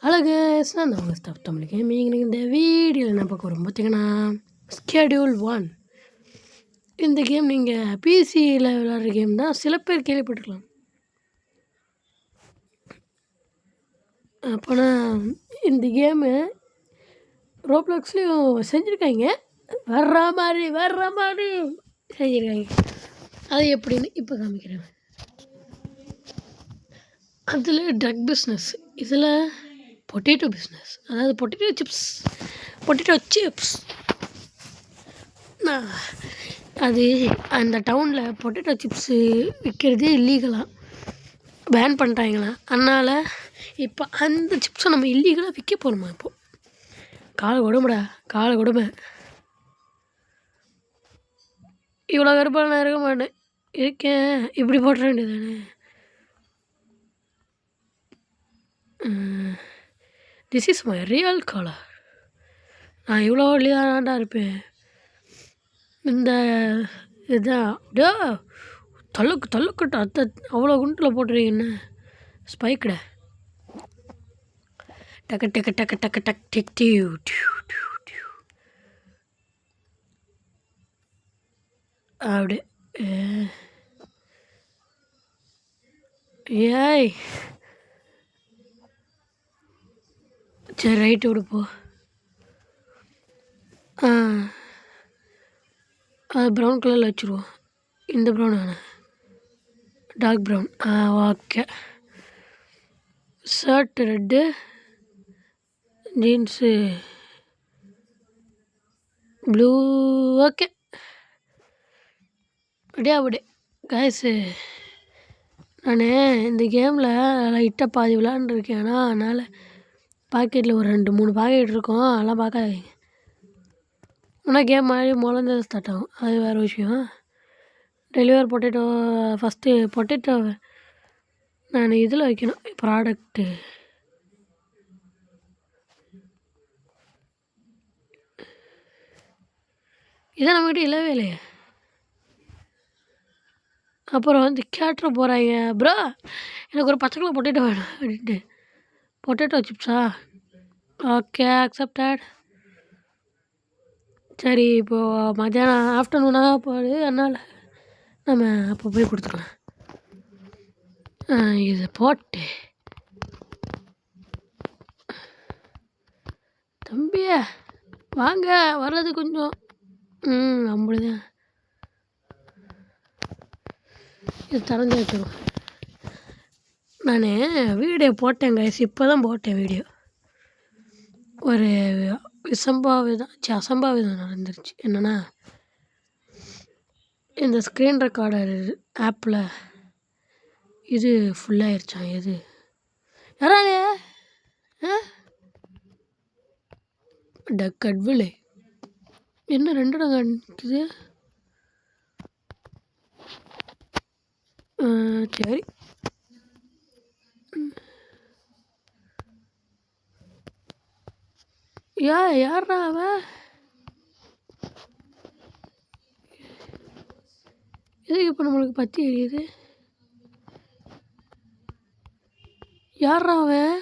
Hello case, நான் உங்கள் staff Tamil gaming. இந்த வீடியோவில் என்ன பார்க்க வரும் பார்த்தீங்கன்னா, ஸ்கெடியூல் 1. இந்த கேம் நீங்கள் பிசியில் விளையாடுற கேம் தான். சில பேர் கேள்விப்பட்டிருக்கலாம். அப்போனா இந்த கேமு ரோப்ளாக்ஸ்லேயும் செஞ்சுருக்காங்க. வர்ற மாதிரி செஞ்சுருக்காங்க. அது எப்படின்னு இப்போ காமிக்கிறேன். அதில் ட்ரக் பிஸ்னஸ், இதில் பொட்டேட்டோ பிஸ்னஸ், அதாவது பொட்டேட்டோ சிப்ஸ். அது அந்த டவுனில் பொட்டேட்டோ சிப்ஸு விற்கிறதே இல்லீகலாக பேன் பண்ணிட்டாங்களாம். அதனால் இப்போ அந்த சிப்ஸை நம்ம இல்லீகலாக விற்க போகிறோமா? இப்போது காலை கொடுமை. இவ்வளோ கருப்பாக நான் இருக்க மாட்டேன், இருக்கேன். இப்படி போட்டுற வேண்டியதானே. This is my real colour. நான் இவ்வளோ ஒல்லியாண்டா இருப்பேன். இந்த இதுதான் தள்ளுக்கட்ட அத்தை அவ்வளோ குண்டில் போட்டுறீங்கன்னு ஸ்பைக்கடை டக்கு டக்கு டக்கு டக்கு டக் டிக் டியூ டியூ டியூ டியூ அப்படி. ஏய் சரி, ரைட்டு விடுப்போ. அது ப்ரௌன் கலரில் வச்சுருவோம். இந்த ப்ரௌன் வேணாம், dark brown. Okay. Shirt red, jeans blue. Okay, அப்படியே காய்ஸு. நான் இந்த கேமில் லைட்டாக பாதி விளாண்டுருக்கேன். அதனால் பாக்கெட்டில் ஒரு 2-3 பாக்கெட் இருக்கும். அதெல்லாம் பார்க்காதீங்க. ஆனால் கேம் மாதிரி முதல்ல ஸ்டார்ட் ஆகும், அது வேறு விஷயம். Deliver potato. ஃபஸ்ட்டு பொட்டேட்டோவை நான் இதில் வைக்கணும். ப்ராடக்ட்டு இதை நம்மகிட்ட இல்லவே இல்லையே. அப்புறம் வந்து கேட்டுற போகிறாங்க, ப்ரோ எனக்கு ஒரு 10 கிலோ பொட்டேட்டோ வேணும் அப்படின்ட்டு. பொட்டேட்டோ சிப்ஸா? Okay, accepted. சரி, இப்போது மத்தியானம் ஆஃப்டர்நூனாக போகுது, அதனால் நம்ம அப்போ போய் கொடுத்துக்கலாம். இதை போட்டு தம்பியா வாங்க, வர்றது கொஞ்சம் அப்படிதான். இது திறந்து வச்சிடும். நான் வீடியோ போட்டேன் கைஸ், இப்போ தான் போட்டேன் வீடியோ. ஒரு அசம்பாவிதம் நடந்துருச்சு. என்னென்னா, இந்த ஸ்க்ரீன் ரெக்கார்டர் ஆப்பில் இது ஃபுல்லாகிருச்சான். எது யாராலே டக்கட்விலே என்ன 2 இடம் காணிக்குது. சரி, யாரா அவன்? எதுக்கு இப்போ நம்மளுக்கு பற்றி எரியுது? யாரா அவன்?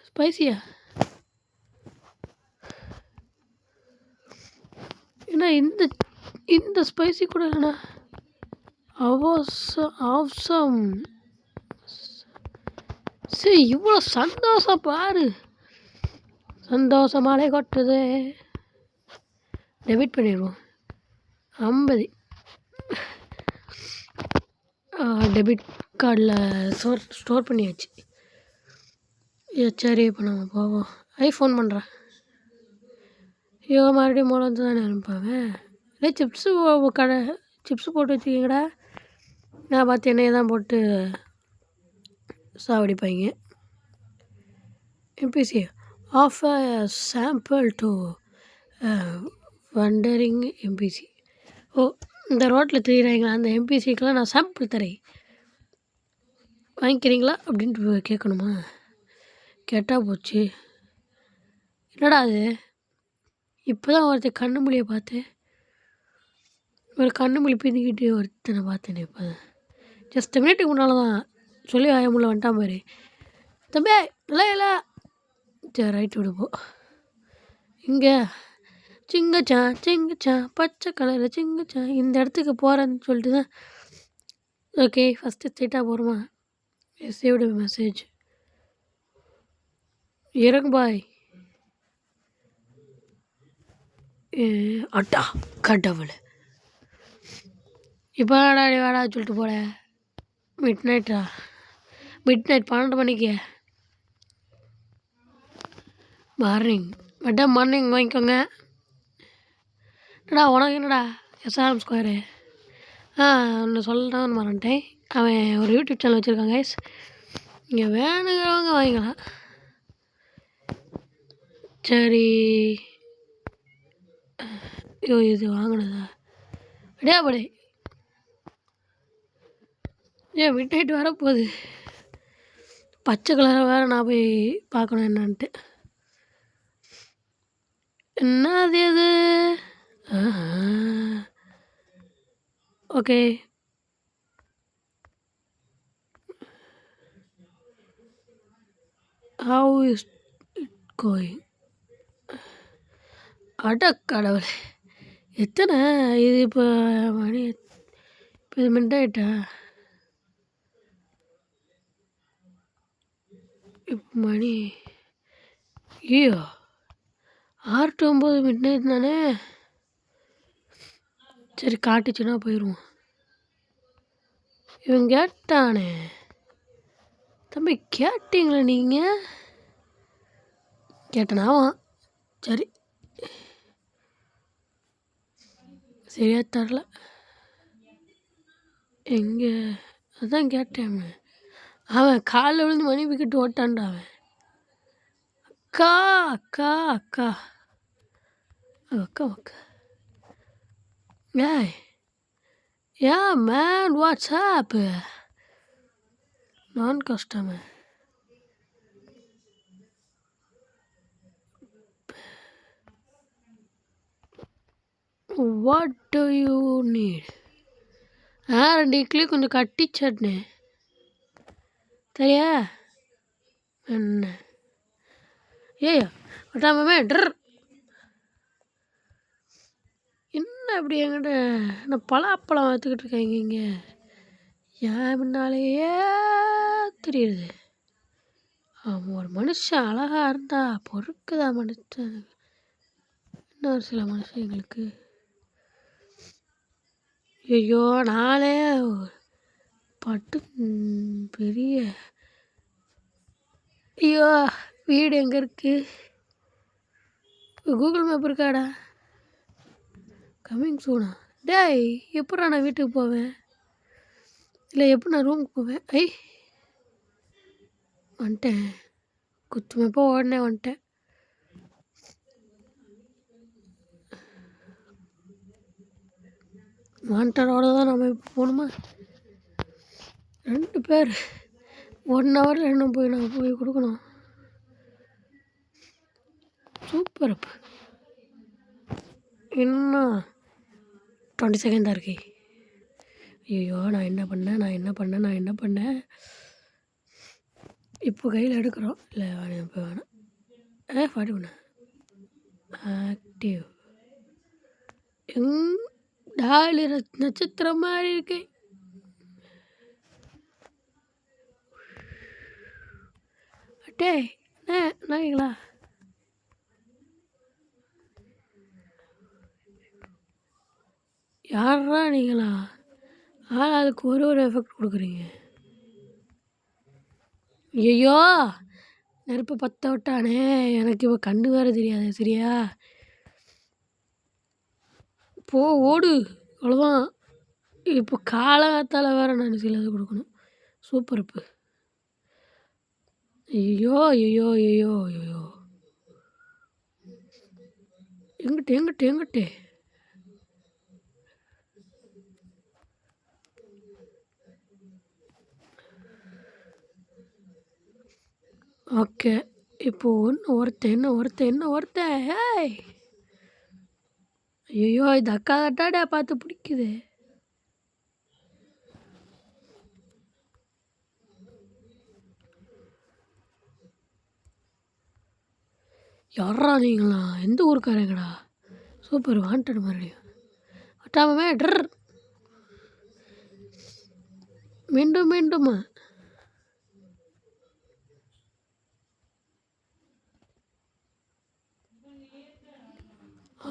ஸ்பைசியா? ஏன்னா இந்த ஸ்பைசி கூட இல்லைண்ணா. அவசம். சரி, இவ்வளோ சந்தோஷம் பாரு. சந்தோஷமாலே கொட்டுது. டெபிட் பண்ணிடுவோம் 50. டெபிட் கார்டில் ஸ்டோர் பண்ணியாச்சு. சரி, இப்போ நம்ம போவோம். ஐஃபோன் பண்ணுறேன். மறுபடியும் மூலம் தானே அனுப்பாங்க. இதே சிப்ஸு போட்டு வச்சுக்கிங்கடா. நான் பார்த்து எண்ணெயை தான் போட்டு சாவடிப்பாங்க. MBC of a sample to wandering MBC. இந்த ரோட்டில் தெரியுறாங்களா, அந்த எம்பிசிக்கெலாம் நான் சாம்பிள் தரேன், வாங்கிக்கிறீங்களா அப்படின்ட்டு கேட்கணுமா? கேட்டால் போச்சு. என்னடா அது? இப்போ தான் ஒருத்தர் கண்ணு மொழியை பார்த்தேன். ஒரு கண்ணு மொழி பின்னிக்கிட்டு ஒருத்தனை பார்த்தேனே இப்போ தான். ஜஸ்ட் மினிட்டுக்கு முன்னால் தான் சொல்லி முடியல வந்துட்டான் பாரு. தம்பி இல்லை சரி ரைட்டு விடு போ. இங்கே சிங்கச்சான் பச்சை கலரு சிங்கச்சான் இந்த இடத்துக்கு போகிறேன்னு சொல்லிட்டு தான். ஓகே ஃபஸ்ட்டு ஸ்ட்ரெயிட்டாக போகிறோமா? சேவ்டு மெசேஜ் இறங்கு பாய். அட்டா கடவுள் இப்போ வாடா சொல்லிட்டு போட. மிட் நைட் 12 மணிக்கு மார்னிங் வாங்கிக்கோங்க. என்னடா உனக்கு என்னடா எஸ்ஆர்எம் ஸ்கொயரு? ஒன்று சொல்லலான்னு மறந்துட்டேன். அவன் ஒரு யூடியூப் சேனல் வச்சுருக்கான் கைஸ். இங்கே வேணுங்கிறவங்க வாங்கிக்கலாம். சரி ஐயோ இது வாங்கினதா அப்படியே படி. மிட் நைட் வரப்போகுது. பச்சை கலரை வேறு நான் போய் பார்க்கணும் என்னன்ட்டு. என்னது அது? Okay how is it going? கடவுள் எத்தனை இது இப்போ மணி? இப்போ இது மிட் நைட்டா? இப்போ மணி ஐயோ 6 to 9 மிட் நைட் தானே. சரி காட்டுச்சுன்னா போயிடுவோம். இவன் கேட்டானே. தம்பி கேட்டீங்களா நீங்கள்? கேட்டனாவான். சரி சரியா தரல. எங்கே அதான் கேட்டேன். அவன் காலில் விழுந்து மணி விக்கிட்டு ஓட்டான்டா அவன். அக்கா அக்கா அக்கா அக்கா அக்கா ஏய் யா மேன் வாட்ஸ்அப் நான் customer. What to you need? 2 idli கொஞ்சம் கட்டி சட்னி சரியா? என்ன ஏய் ஒட்டாமே ட்ர் என்ன இப்படி என்கிட்ட நான் பலாப்பழம் வச்சுக்கிட்டு இருக்கேன். இங்கே ஏன் முன்னாலேயே தெரியுது. ஒரு மனுஷன் அழகாக இருந்தா பொறுக்குதா மனுஷன். இன்னொரு சில மனுஷங்களுக்கு ஐயோ நானே பட்டு பெரிய ஐயோ வீடு எங்கே இருக்குது? கூகுள் மேப் இருக்காடா? கம்மிங் சூனா? டேய் எப்படா நான் வீட்டுக்கு போவேன்? இல்லை எப்படி நான் ரூமுக்கு போவேன்? வந்துட்டேன். குத்துமப்போ உடனே வந்துட்டேன். வாண்டரோட தான் நம்ம இப்போ போகணுமா? 2 பேர் 1 ஹவரில் இன்னும் போய் நாங்கள் போய் கொடுக்கணும். சூப்பர் அப். இன்னும் 20 செகண்ட் தான் இருக்கு. ஐயோ நான் என்ன பண்ணேன்? இப்போ கையில் எடுக்கிறோம். இல்லை வேணாம் இப்போ வேணாம். 41 ஆக்டிவ் டாலி நட்சத்திரம் மாதிரி இருக்கு. அட்டே நாய்ங்களா? யாரா நீங்களா? அதுக்கு ஒரு எஃபெக்ட் கொடுக்குறீங்க. ஐயோ நெருப்பு பற்ற விட்டானே. எனக்கு இப்போ கண்டு வேறு தெரியாது சரியா? போ ஓடு அவ்வளோதான். இப்போ காலகாத்தால் வேறு நான் சிலது கொடுக்கணும். சூப்பர் இப்போ. ஐயோ எங்கிட்டு ஓகே இப்போ என்ன ஒருத்தன் ஏய் ஐயோ இது அக்கா தட்டாடா பார்த்து பிடிக்குது. யார்ரா நீங்களா? எந்த ஊருக்காரங்கடா? சூப்பர் வாண்டட் மறுபடியும். அட்டாமமே ட்ர் மீண்டும் மீண்டும்.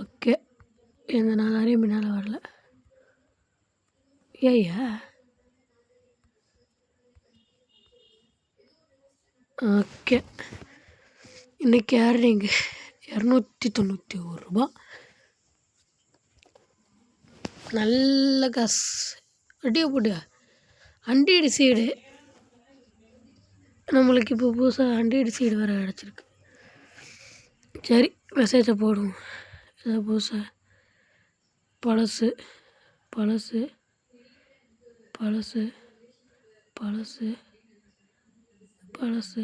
ஓகே. இந்த 4 அறையும் பின்னால் வரல. ஏய்யா ஓகே. இன்றைக்கி ஏர்னிங்கு ரூ. 291. நல்ல காசு. அடியா போட்டியா அண்டீடு சீடு. நம்மளுக்கு இப்போ புதுசாக அண்டீடு சீடு வேறு கிடச்சிருக்கு. சரி மெசேஜை போடுவோம். ஏதோ புதுசாக பழசு பழசு பழசு பழசு பழசு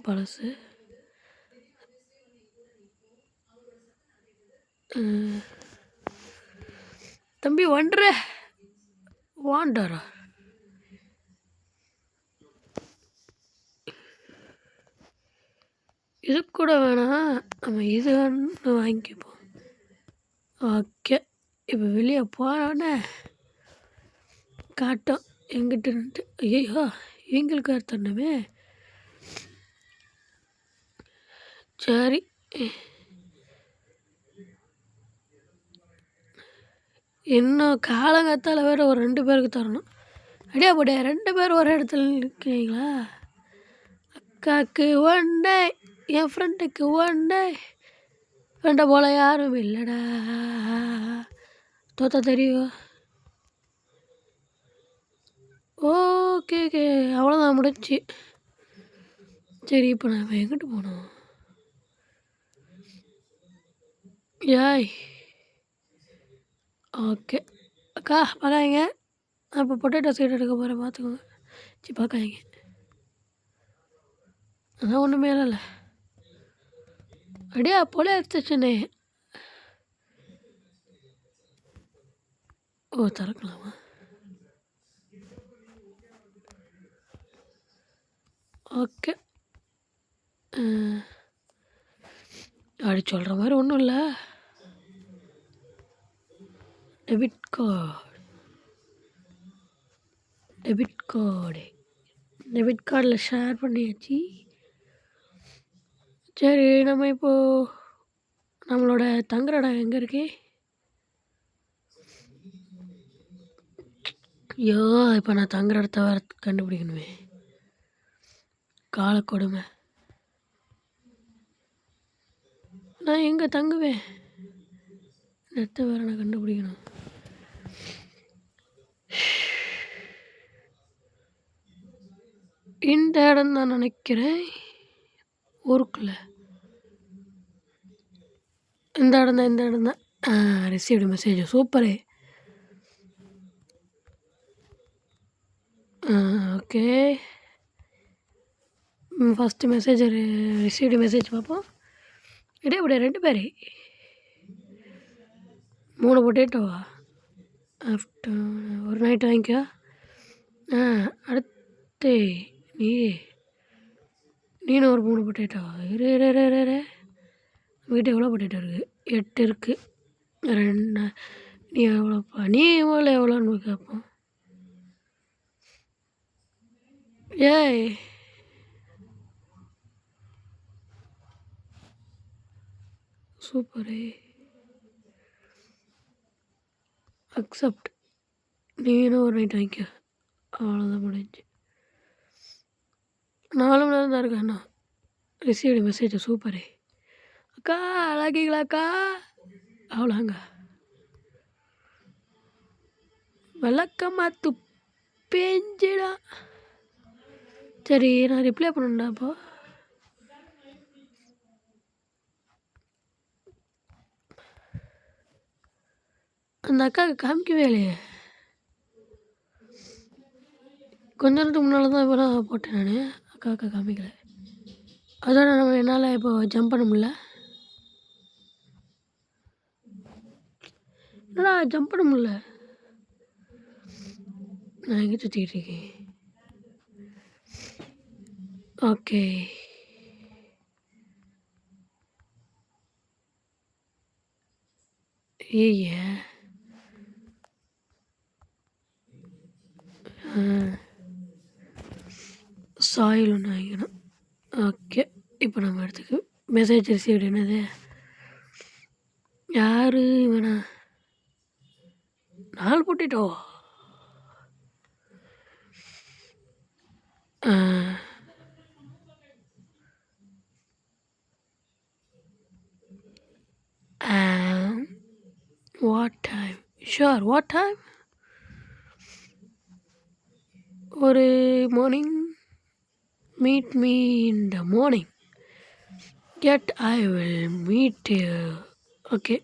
பழசு தம்பி ஒன்ற வாண்டரா இது கூட வேணாம். நம்ம இது ஒன்று வாங்கிப்போம். ஓகே. இப்போ வெளியே போனோடனே காட்டும் எங்கிட்ட. ஐயோ இவங்களுக்கு தரணுமே. சரி இன்னும் காலங்காத்தால் வேறு ஒரு 2 பேருக்கு தரணும். அடியா போடியா 2 பேர் ஒரு இடத்துல நிற்கிறீங்களா? அக்காவுக்கு 1 டே, என் ஃப்ரெண்டுக்கு 1 டே, ஃப்ரெண்டை போல் யாரும் இல்லைடா. தோத்தா தெரியும். ஓகே ஓகே அவ்வளோதான் முடிஞ்சி. சரி இப்போ நான் எங்கிட்டு போகணும்? ஏய் ஓகே அக்கா பார்க்காதீங்க. நான் இப்போ பொட்டேட்டோ சைடு எடுக்க போகிறேன் பார்த்துக்கோங்க. சரி பார்க்காதீங்க. அதான் ஒன்றுமே இல்லைல்ல. அடியா போல எடுத்துச்சுண்ணே. ஓ திறக்கலாமா? ஓகே. அப்படி சொல்கிற மாதிரி ஒன்றும் இல்லை. டெபிட் கார்டில் ஷேர் பண்ணியாச்சு. சரி நம்ம இப்போது நம்மளோட தங்குற இடம் எங்கே இருக்கு? ஐயோ இப்போ நான் தங்குற இடத்த வேறு கண்டுபிடிக்கணுமே. காலக்கொடுமை. நான் எங்கே தங்குவேன்? இடத்த வேறு நான் கண்டுபிடிக்கணும். இந்த இடம் தான் நினைக்கிறேன். ஊருக்குள்ள இந்த இடம் தான். Received message. Super. Okay first message received message பார்ப்போம். இடையே 2 பேர் 3 பொட்டேட்டோவா? ஆஃப்டர் ஒரு நைட் வாங்கிக்கோ. அடுத்து நீனும் ஒரு 3 பொட்டேட்டோவா? இரு வீட்டு எவ்வளோ பொட்டேட்டோ இருக்குது? 8 இருக்குது. 2 நீ எவ்வளோப்பா? நீ எவ்வளோன்னு கேட்போம். ஏய் சூப்பரு. அக்செப்ட். நீனும் ஒரு நைட் வாங்கிக்கோ. அவ்வளோதான் முடிஞ்சு. 4 மணி நேரம் தான் இருக்கா அண்ணா. Received message. சூப்பரு. அக்கா அழகிங்களாக்கா? அவ்வளோங்க விளக்கமாக துப்பேஞ்சிடா. சரி நான் ரிப்ளை பண்ணணும்டா. அப்போ அந்த அக்காவுக்கு காமிக்கவே இல்லையே. கொஞ்ச நேரத்துக்கு முன்னால் தான் இப்போ நான் போட்டேன். நான் அக்கா காமிக்கலை. அதோட நம்ம என்னால் இப்போ ஜம்ப் பண்ண முடியல. என்னடா ஜம்ப் பண்ண முடியல. நான் எங்கே சுற்றிக்கிட்டு இருக்கேன்? ஓகே ஏய்ய சாயில் ஒன்று வாங்கிக்கணும். ஓகே, இப்போ நம்ம இடத்துக்கு மெசேஜ் ரிசீவ்டு. என்னது யார் இவனா? 4 potato. What time? Sure, what time? ஒரு morning. Meet me in the morning. Yet I will meet you. Okay,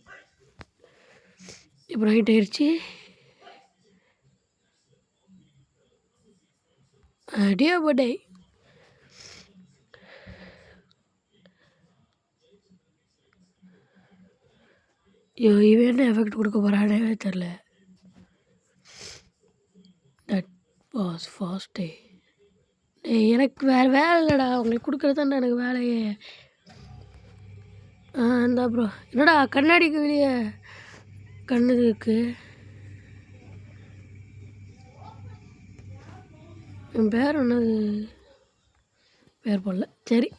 இப்போ நைட் ஆயிடுச்சு. Dear birthday. ஐயோ, இவன் என்ன எஃபெக்ட் கொடுக்க போகிறானே தெரில. That was first day. எனக்கு வேறு வேலை இல்லைடா, உங்களுக்கு கொடுக்குறது தானே எனக்கு வேலையே. இந்தா ப்ரோ. என்னடா கண்ணாடிக்கு வெளியே கண்ணு இருக்கு. என் பேர் ஒன்றுது பேர் போடல. சரி,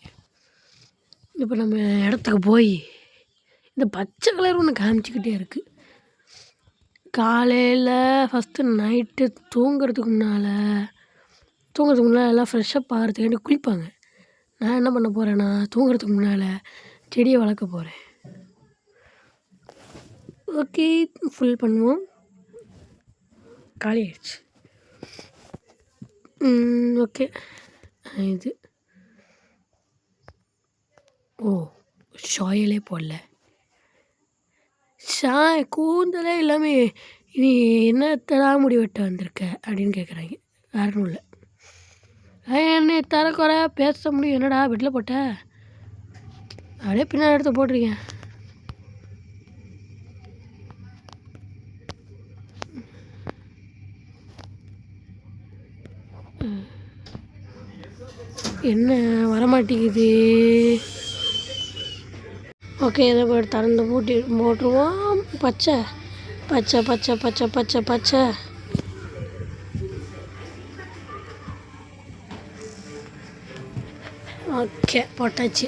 இப்போ நம்ம இடத்துக்கு போய் இந்த பச்சை கலர் ஒன்று காமிச்சிக்கிட்டே இருக்குது. காலையில் ஃபஸ்ட்டு நைட்டு தூங்குறதுக்கு முன்னால் எல்லாம் ஃப்ரெஷ்ஷப் ஆகிறதுக்காண்டி குளிப்பாங்க. நான் என்ன பண்ண போகிறேன்னா, தூங்குறதுக்கு முன்னால் செடியை வளர்க்க போகிறேன். ஓகே, ஃபுல் பண்ணுவோம். காலி ஆயிடுச்சு. ஓகே, இது ஷாயிலே போடல. கூந்தலே எல்லாமே நீ என்னத்தடா முடி வெட்ட வந்திருக்க அப்படின்னு கேட்குறாங்க. வேற ஒன்றும் இல்லை. என்னை தரக்குறை பேச முடியும். என்னடா பெட்டில் போட்ட? அப்படியே பின்னாடி எடுத்து போட்டிருக்கேன். என்ன வரமாட்டேங்குது. ஓகே, இதை போய் திறந்து போட்டுருவோம். பச்சை பச்சை பச்சை பச்சை பச்சை பச்சை. ஓகே, போட்டாச்சு.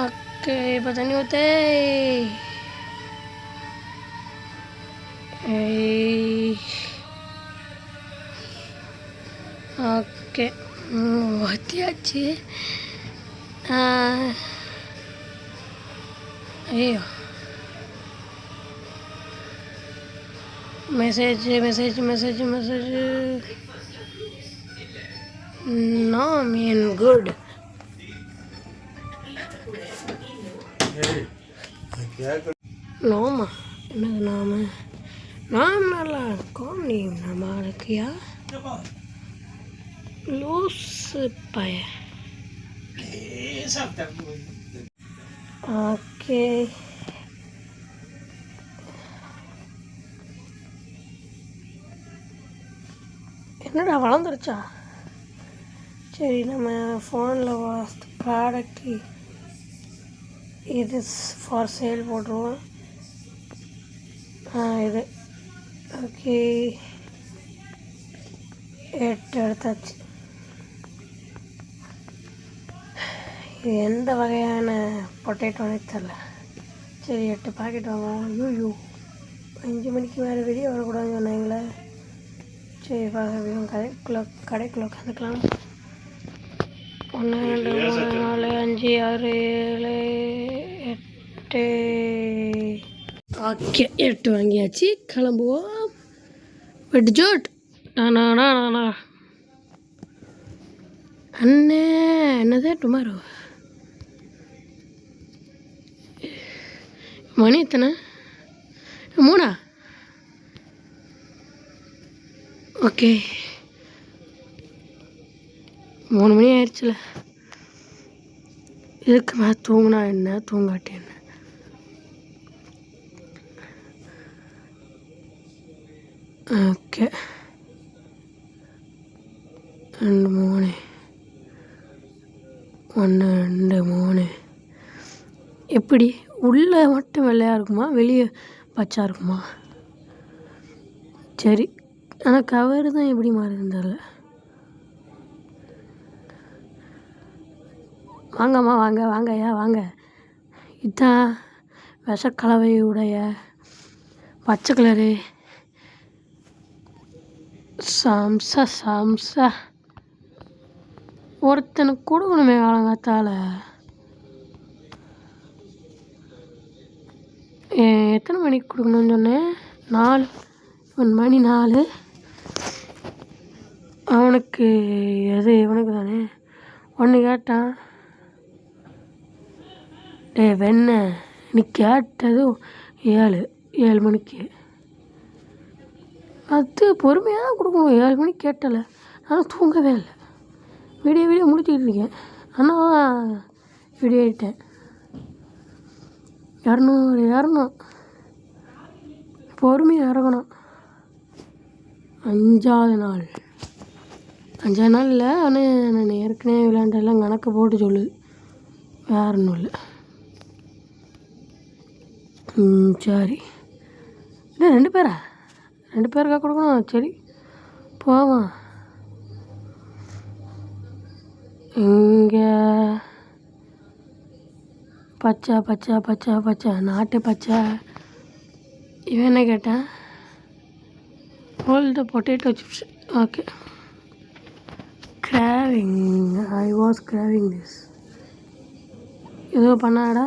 ஓகே, இப்போ தண்ணி ஊற்று. ஓகே, ஊற்றியாச்சு. ஐயோ, மெசேஜ் மெசேஜ் மெசேஜ் மெசேஜ். நோ மீன் குட். நோமா? என்னது நாம? நாம் நல்லா இருக்கோம். நீ நம்ம இருக்கியா? லூசு பய. ஓகே, என்னடா வளர்ந்துருச்சா? சரி, நம்ம ஃபோனில் ப்ராடக்ட் இது ஃபார் சேல் போட்டுருவோம். இது ஓகே, 8 எடுத்தாச்சு. இது எந்த வகையான பொட்டேட்டோனே தெரில. சரி, 8 பாக்கெட் வாங்குவோம். ஐயோ, 5 மணிக்கு மேலே வெளியே வரக்கூடாதுன்னு சொன்னாங்களே. சரி, கடைக்குள்ளே உட்காந்துக்கலாம். 1 2 3 4 5 6 7 8. ஓகே, 8 வாங்கியாச்சு. கிளம்புவோம். வெட் ஜோட். நானா அண்ணே, என்னது டுமாரோ? மணி எத்தனை? 3. ஓகே, 3 மணி ஆயிடுச்சுல. இதுக்கு மேலே தூங்கினா என்ன, தூங்காட்டி என்ன? ஓகே, 2 3 1 2 3 எப்படி உள்ளே மட்டும் வெள்ளையாக இருக்குமா, வெளியே பச்சை இருக்குமா? சரி, ஆனால் கவர் தான் எப்படி மாறுதுன்னு தெரில. வாங்கம்மா, வாங்க வாங்கய்யா வாங்க. இதுதான் விஷக்கலவையுடைய பச்சை கலரு சம்சா ஒருத்தனுக்கு கொடுக்கணுமே காலங்காத்தால். எத்தனை மணிக்கு கொடுக்கணும்னு சொன்னேன்? 4 மணி 4. அவனுக்கு இவனுக்கு தானே ஒன்று கேட்டான். வெண்ண நீ கேட்டது 7 மணிக்கு. அது பொறுமையாக தான் கொடுக்கணும். 7 மணிக்கு கேட்டல, ஆனால் தூங்கவே இல்லை. விடிய முடிச்சுக்கிட்டு இருக்கேன். ஆனால் விடியிட்டேன். 200 பொறுமையாக இறங்கணும். 5ஆவது நாள் இல்லை. ஆனால் நான் ஏற்கனவே விளையாண்டெல்லாம் கணக்கு போட்டு சொல்லுது, வேறு ஒன்றும் இல்லை. சரி, இன்னும் 2 பேருக்கா கொடுக்கணும்? சரி போவான். இங்கே பச்சை நாட்டு பச்சை. இவன் என்ன கேட்டான்? all the potato chips. Okay, I was craving this. ஏதோ பண்ணாடா,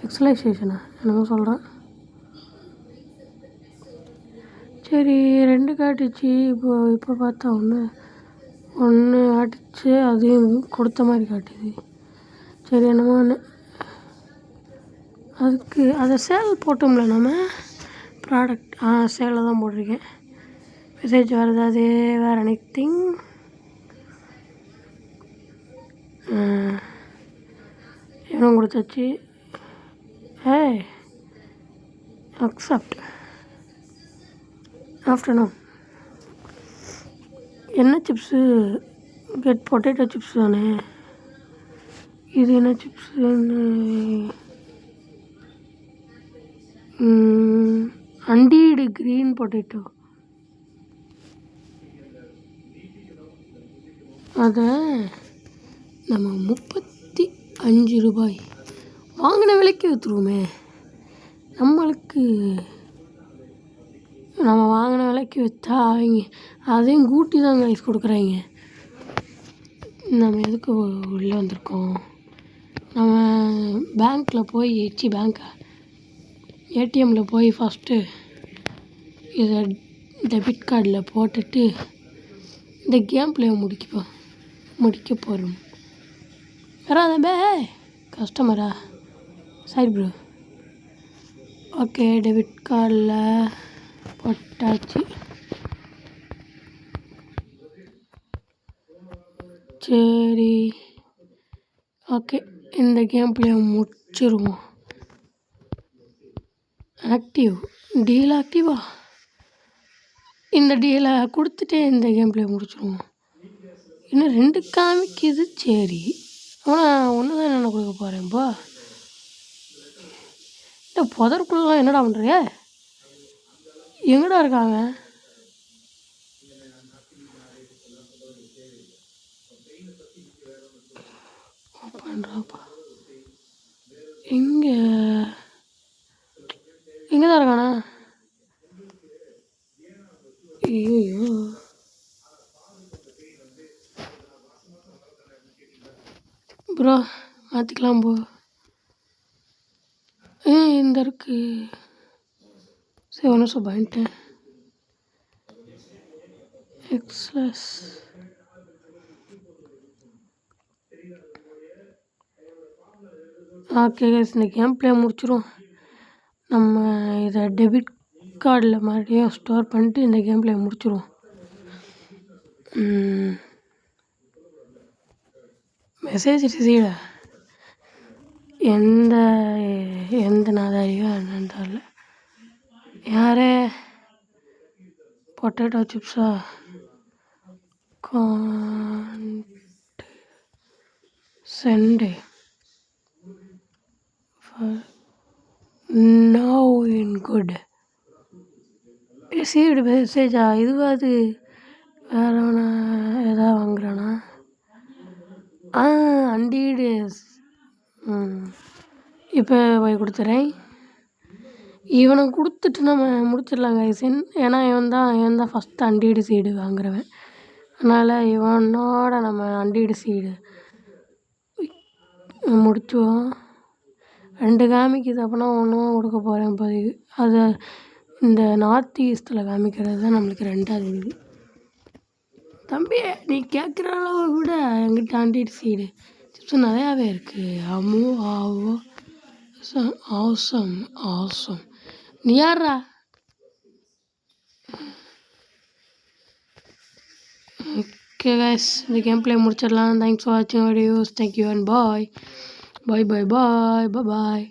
எக்ஸலைசேஷனா என்னமோ சொல்கிறான். சரி, 2 காட்டுச்சு. இப்போ பார்த்தா ஒன்று ஆட்டிச்சு, அதையும் கொடுத்த மாதிரி காட்டுது. சரி, என்னமோ ஒன்று. அதுக்கு அதை சேல் போட்டோம்ல நம்ம ப்ராடக்ட். சேலில் தான் போட்டிருக்கேன். மெசேஜ் வருது, அது வேறு எனிதிங். இவனும் கொடுத்தாச்சு. அக்செப்ட். ஆஃப்டர்நூன் என்ன சிப்ஸு? கெட் பொட்டேட்டோ சிப்ஸ் தானே. இது என்ன சிப்ஸுன்னு? அண்டீடு க்ரீன் பொட்டேட்டோ. அதை நம்ம 35 ரூபாய் வாங்கின விலைக்கு விற்றுருவோமே. நம்ம வாங்கின விலைக்கு விற்றா அவங்க அதையும் கூட்டி தான் கைஸ் கொடுக்குறாங்க. நம்ம எதுக்கு உள்ளே வந்திருக்கோம்? நம்ம ஏடிஎம்மில் போய் ஃபஸ்ட்டு இதை டெபிட் கார்டில் போட்டுட்டு இந்த கேம் பிளே முடிக்க போகிறோம். வராதே கஸ்டமரா? சரி ப்ரோ. ஓகே, டெபிட் கார்டில் போட்டாச்சு. சரி, ஓகே, இந்த கேம் பிளே முடிச்சிருவோம். டீல் ஆக்டிவா? இந்த டீலை கொடுத்துட்டே இந்த கேம் பிளே முடிச்சிருவோம். இன்னும் 2 காமிக்குது. சரி, ஆனால் ஒன்று தான் என்ன கொடுக்க போகிறேன். இப்போ இந்த புதற்குள்ளலாம் என்னடா பண்ணுறிய? எங்கடா இருக்காங்க? பண்ணுறாப்பா. எங்கே தான் இருக்கானா? ஐயோ, ப்ரோ மாற்றிக்கலாம் போ. இந்த இருக்கு. சரி, ஒன்று பண்ணிட்டேன். எக்ஸ்லஸ் ஓகே கைஸ், இந்த கேம் பிளே முடிச்சிடும். நம்ம இதை டெபிட் கார்டில் மறுபடியும் ஸ்டோர் பண்ணிட்டு இந்த கேம் பிளே முடிச்சிடுவோம். மெசேஜ் ரிசீவ்டா? எந்த நாதாரியோ என்னன்னு தெரியல. யாரே பொட்டேட்டோ சிப்ஸா? Sent now in good received மெசேஜா இதுவாது வேறு ஒன்று எதாவது வாங்குறானா அண்டீடு இப்போ போய் கொடுத்துறேன் இவனை கொடுத்துட்டு நம்ம முடிச்சிடலாம் கைஸ் ஏன்னா இவன் தான் ஃபஸ்ட்டு அண்டீடு சீடு வாங்குறவன் அதனால் இவனோட நம்ம அண்டீடு சீடு முடிச்சுவோம் 2 காமிக்குது அப்படின்னா ஒன்றும் கொடுக்க போகிறேன் இப்போதைக்கு அது இந்த நார்த் ஈஸ்ட்டில் காமிக்கிறது தான் நம்மளுக்கு 2வது இது தம்பி நீ கேட்குற அளவை விட என்கிட்ட அண்டீடு சீடு சிப்ஸ் நிறையாவே இருக்குது ஆவோ ஆசம் ஆசம் நீ யாரா ஓகே கைஸ் இந்த கேம் பிளே முடிச்சிடலாம் தேங்க்ஸ் ஃபார் வாட்சிங் videos thank you and bye bye bye bye bye